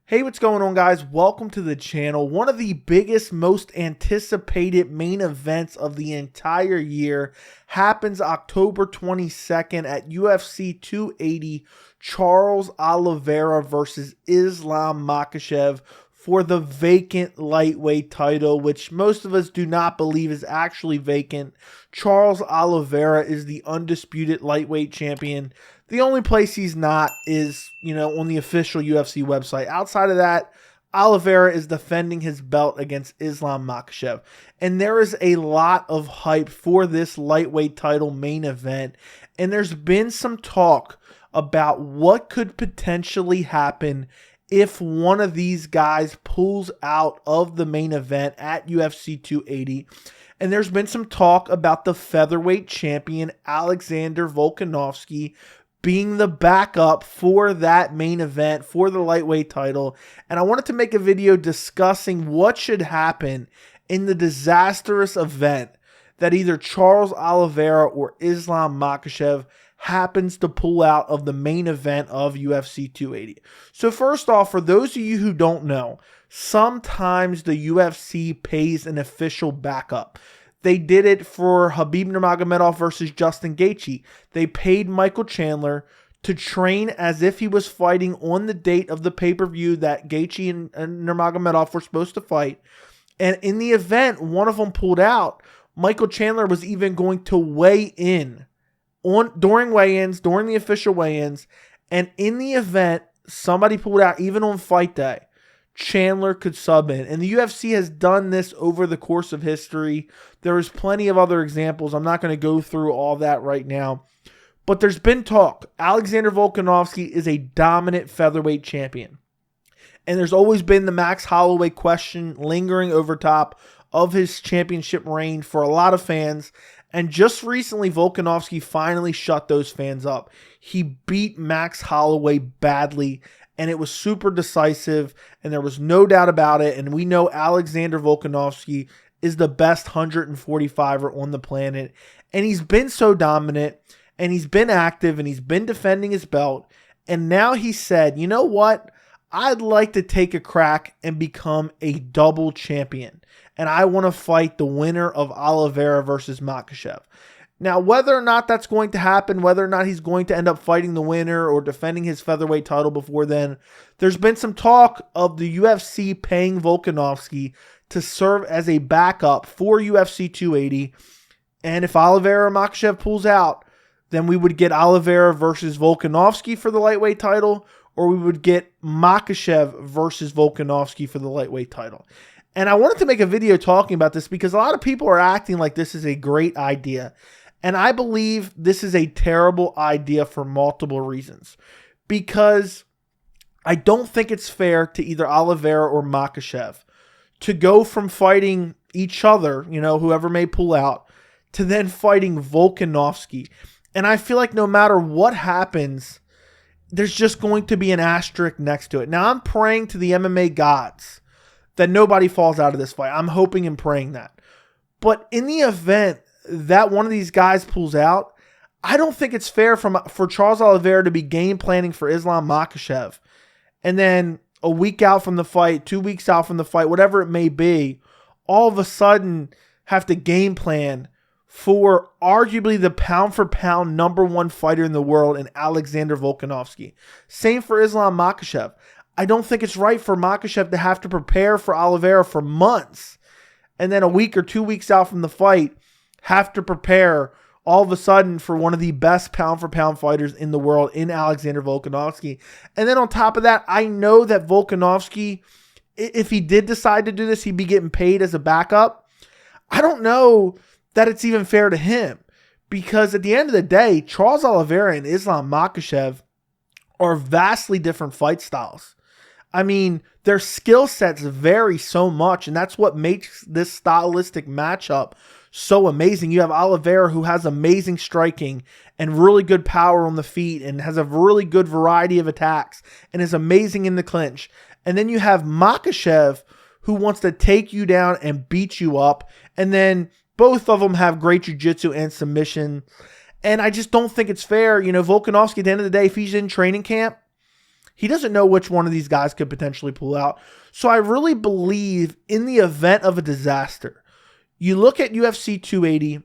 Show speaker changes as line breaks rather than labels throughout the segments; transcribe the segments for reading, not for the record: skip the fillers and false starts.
Hey, what's going on, guys? Welcome to the channel. One of the biggest, most anticipated main events of the entire year happens October 22nd at UFC 280. Charles Oliveira versus Islam Makhachev for the vacant lightweight title, which most of us do not believe is actually vacant. Charles Oliveira is the undisputed lightweight champion. The only place he's not is, on the official UFC website. Outside of that, Oliveira is defending his belt against Islam Makhachev. And there is a lot of hype for this lightweight title main event. And there's been some talk about what could potentially happen if one of these guys pulls out of the main event at UFC 280. And there's been some talk about the featherweight champion Alexander Volkanovski being the backup for that main event for the lightweight title. And I wanted to make a video discussing what should happen in the disastrous event that either Charles Oliveira or Islam Makhachev happens to pull out of the main event of UFC 280. So first off, for those of you who don't know, sometimes the UFC pays an official backup. They did it for Khabib Nurmagomedov versus Justin Gaethje. They paid Michael Chandler to train as if he was fighting on the date of the pay-per-view that Gaethje and Nurmagomedov were supposed to fight. And in the event one of them pulled out, Michael Chandler was even going to weigh in during weigh-ins, during the official weigh-ins. And in the event somebody pulled out, even on fight day, Chandler could sub in. And the UFC has done this over the course of history. There is plenty of other examples. I'm not going to go through all that right now. But there's been talk. Alexander Volkanovski is a dominant featherweight champion. And there's always been the Max Holloway question lingering over top of his championship reign for a lot of fans. And just recently, Volkanovski finally shut those fans up. He beat Max Holloway badly, and it was super decisive, and there was no doubt about it. And we know Alexander Volkanovski is the best 145er on the planet. And he's been so dominant, and he's been active, and he's been defending his belt. And now he said, you know what? I'd like to take a crack and become a double champion. And I want to fight the winner of Oliveira versus Makhachev. Now, whether or not that's going to happen, whether or not he's going to end up fighting the winner or defending his featherweight title before then, there's been some talk of the UFC paying Volkanovski to serve as a backup for UFC 280. And if Oliveira or Makhachev pulls out, then we would get Oliveira versus Volkanovski for the lightweight title, or we would get Makhachev versus Volkanovski for the lightweight title. And I wanted to make a video talking about this because a lot of people are acting like this is a great idea. And I believe this is a terrible idea for multiple reasons. Because I don't think it's fair to either Oliveira or Makhachev to go from fighting each other, whoever may pull out, to then fighting Volkanovski. And I feel like no matter what happens, there's just going to be an asterisk next to it. Now, I'm praying to the MMA gods that nobody falls out of this fight. I'm hoping and praying that. But in the event that one of these guys pulls out, I don't think it's fair for Charles Oliveira to be game planning for Islam Makhachev. And then a week out from the fight, 2 weeks out from the fight, whatever it may be, all of a sudden have to game plan for arguably the pound-for-pound #1 fighter in the world in Alexander Volkanovski. Same for Islam Makhachev. I don't think it's right for Makhachev to have to prepare for Oliveira for months and then a week or 2 weeks out from the fight have to prepare all of a sudden for one of the best pound-for-pound fighters in the world in Alexander Volkanovski. And then on top of that, I know that Volkanovski, if he did decide to do this, he'd be getting paid as a backup. I don't know that it's even fair to him because at the end of the day, Charles Oliveira and Islam Makhachev are vastly different fight styles. I mean, their skill sets vary so much, and that's what makes this stylistic matchup so amazing. You have Oliveira, who has amazing striking and really good power on the feet and has a really good variety of attacks and is amazing in the clinch. And then you have Makhachev, who wants to take you down and beat you up. And then both of them have great jiu-jitsu and submission. And I just don't think it's fair. Volkanovski, at the end of the day, if he's in training camp, He doesn't know which one of these guys could potentially pull out. So I really believe in the event of a disaster, you look at UFC 280,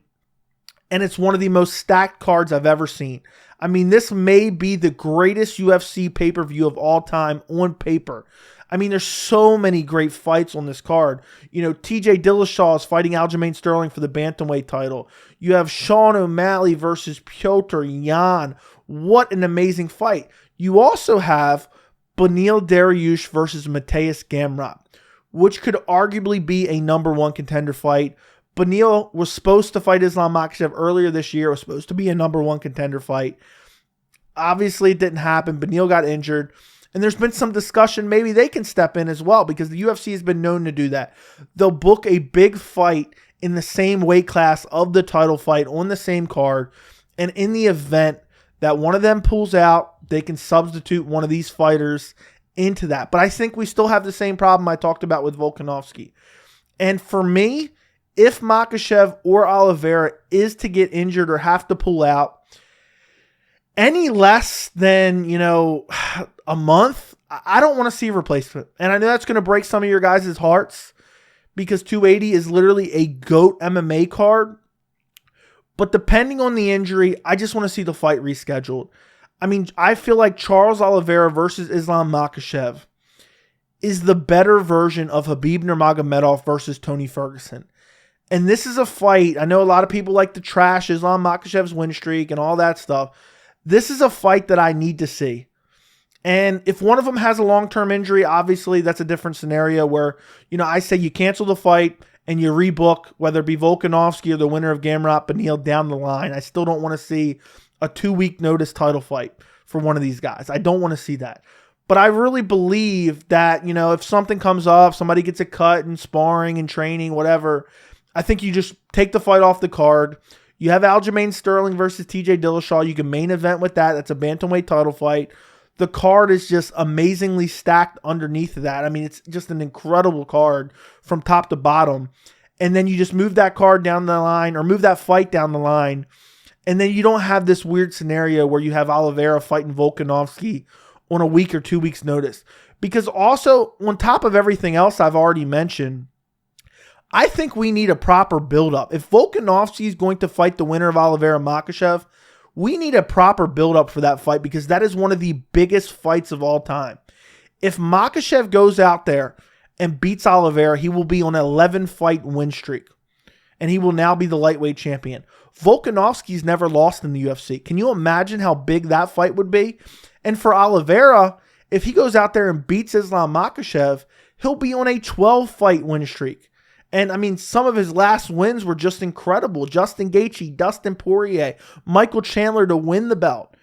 and it's one of the most stacked cards I've ever seen. I mean, this may be the greatest UFC pay-per-view of all time on paper. I mean, there's so many great fights on this card. You know, TJ Dillashaw is fighting Aljamain Sterling for the bantamweight title. You have Sean O'Malley versus Piotr Yan. What an amazing fight. You also have Beneil Dariush versus Mateusz Gamrot, which could arguably be a number one contender fight. Beneil was supposed to fight Islam Makhachev earlier this year. It was supposed to be a number one contender fight. Obviously, it didn't happen. Beneil got injured. And there's been some discussion, maybe they can step in as well, because the UFC has been known to do that. They'll book a big fight in the same weight class of the title fight on the same card. And in the event that one of them pulls out, they can substitute one of these fighters into that. But I think we still have the same problem I talked about with Volkanovski. And for me, if Makhachev or Oliveira is to get injured or have to pull out, any less than, a month, I don't want to see a replacement. And I know that's going to break some of your guys' hearts because 280 is literally a GOAT MMA card. But depending on the injury, I just want to see the fight rescheduled. I mean, I feel like Charles Oliveira versus Islam Makhachev is the better version of Khabib Nurmagomedov versus Tony Ferguson. And this is a fight, I know a lot of people like to trash Islam Makhachev's win streak and all that stuff. This is a fight that I need to see. And if one of them has a long-term injury, obviously that's a different scenario where, I say you cancel the fight and you rebook, whether it be Volkanovski or the winner of Gamrot Beneil down the line. I still don't want to see a 2-week notice title fight for one of these guys. I don't want to see that. But I really believe that, if something comes up, somebody gets a cut in sparring and training, whatever, I think you just take the fight off the card. You have Aljamain Sterling versus TJ Dillashaw. You can main event with that. That's a bantamweight title fight. The card is just amazingly stacked underneath of that. I mean, it's just an incredible card from top to bottom. And then you just move that card down the line or move that fight down the line. And then you don't have this weird scenario where you have Oliveira fighting Volkanovski on a week or 2 weeks notice. Because also, on top of everything else I've already mentioned, I think we need a proper build-up. If Volkanovski is going to fight the winner of Oliveira Makhachev, we need a proper build-up for that fight because that is one of the biggest fights of all time. If Makhachev goes out there and beats Oliveira, he will be on an 11-fight win streak, and he will now be the lightweight champion. Volkanovski's never lost in the UFC. Can you imagine how big that fight would be? And for Oliveira, if he goes out there and beats Islam Makhachev, he'll be on a 12-fight win streak. And, I mean, some of his last wins were just incredible. Justin Gaethje, Dustin Poirier, Michael Chandler to win the belt.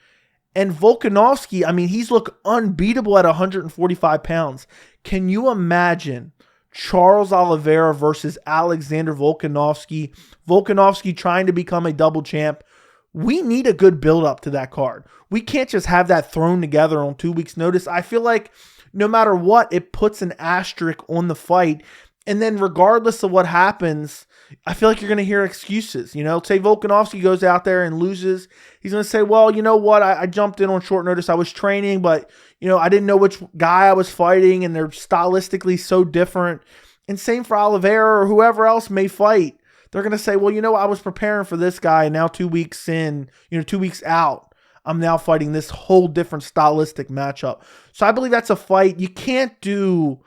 And Volkanovski, I mean, he's looked unbeatable at 145 pounds. Can you imagine Charles Oliveira versus Alexander Volkanovski? Volkanovski trying to become a double champ. We need a good build-up to that card. We can't just have that thrown together on 2 weeks' notice. I feel like no matter what, it puts an asterisk on the fight. And then regardless of what happens, I feel like you're going to hear excuses. Say Volkanovski goes out there and loses. He's going to say, well, you know what? I jumped in on short notice. I was training, but, I didn't know which guy I was fighting, and they're stylistically so different. And same for Oliveira or whoever else may fight. They're going to say, well, I was preparing for this guy, and now 2 weeks in, 2 weeks out, I'm now fighting this whole different stylistic matchup. So I believe that's a fight. You can't do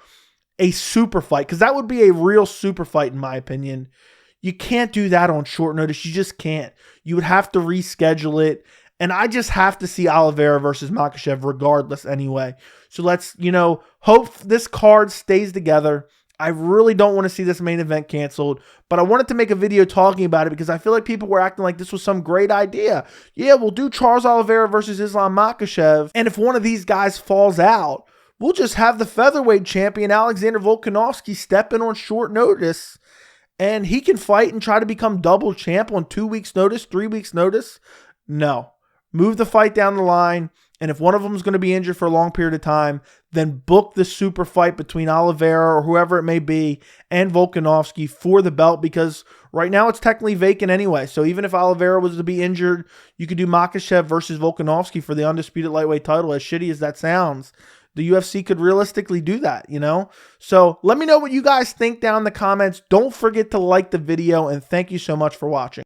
a super fight, because that would be a real super fight in my opinion. You can't do that on short notice. You just can't. You would have to reschedule it. And I just have to see Oliveira versus Makhachev regardless anyway. So let's, hope this card stays together. I really don't want to see this main event canceled, but I wanted to make a video talking about it because I feel like people were acting like this was some great idea. Yeah, we'll do Charles Oliveira versus Islam Makhachev. And if one of these guys falls out, we'll just have the featherweight champion, Alexander Volkanovski, step in on short notice, and he can fight and try to become double champ on 2 weeks' notice, 3 weeks' notice. No. Move the fight down the line And if one of them is going to be injured for a long period of time, then book the super fight between Oliveira or whoever it may be and Volkanovski for the belt, because right now it's technically vacant anyway. So even if Oliveira was to be injured, you could do Makhachev versus Volkanovski for the undisputed lightweight title. As shitty as that sounds, the UFC could realistically do that, you know? So let me know what you guys think down in the comments. Don't forget to like the video, and thank you so much for watching.